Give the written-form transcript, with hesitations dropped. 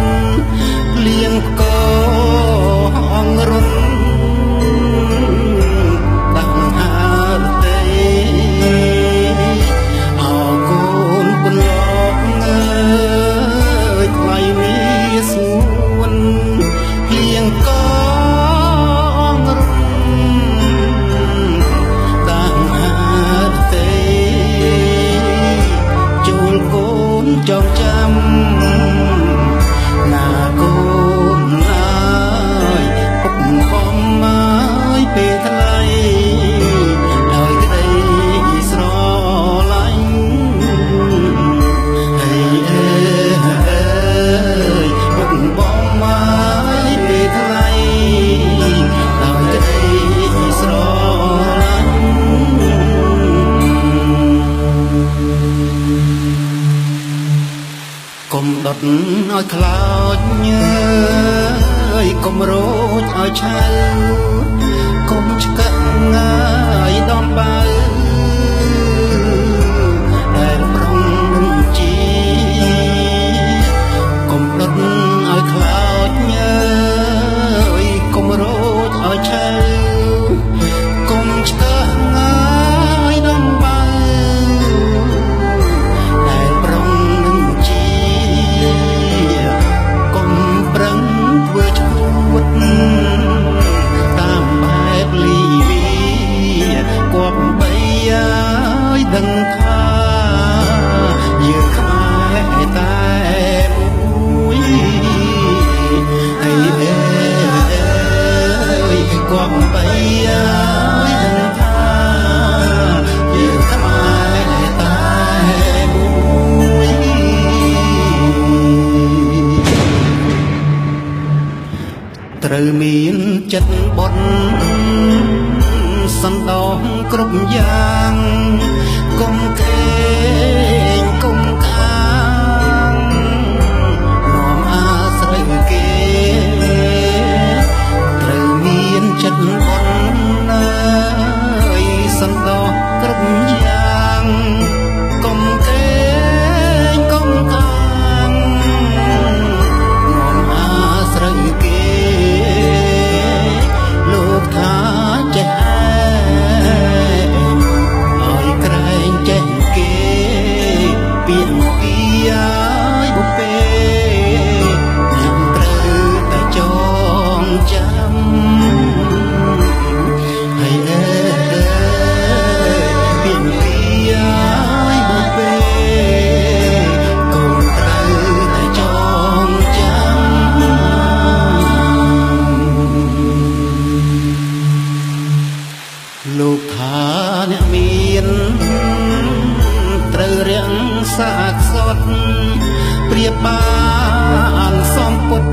នលៀងកអងរុនដាក់ហារទេអោកូនពន្លកអើយថ្លៃនេះសួនលៀងកអងរុនដាក់ហារទេចូលកូនចងចាំណាកូនអើយពុកបំអើយពេលថ្លៃដោយក្តីស្រឡាញ់ហើយអើយពុកបំអើយពេលថ្លៃដោយក្តីស្រឡាញ់កុំដុតឲ្យខ្លោចញើយកុំរោចឲ្យឆៅកុំឆ្កឹកងាយដំបើដែលប្រុងនឹងជីកុំដុតឲ្យខ្លោចញើយកុំរោចឲ្យឆៅកុំឆ្កឹកងាយដំបើដែលប្រុងនឹងជីកុំប្រឹងធ្វើឈួតតាមបែបលីវីគប្បីឲ្យដឹងថាយើងខ្មែរតែមួយអីអើយគប្បីឲ្យដឹងថាយើងខ្មែរតែមួយត្រូវមានចិត្តបត់សន្តោសគ្រប់យ៉ាងកុំកេងកុំខាងនាំអាស្រ័យគេត្រូវមានចិត្តបត់ណាសន្តោសគ្រប់យ៉ាងកុំកេងកុំខាងនាំអាស្រ័យគេលោកថាចេះឲ្យក្រែងចេះគេពាក្យពីឲ្យបុពេអ្នកត្រូវតែចងចាំហើយអើយពាក្យពីឲ្យបុពេកូនត្រូវតែចងចាំលោកថាអ្នកមានត្រូវរាំងសាកសត់ព្រាបបានសំពុត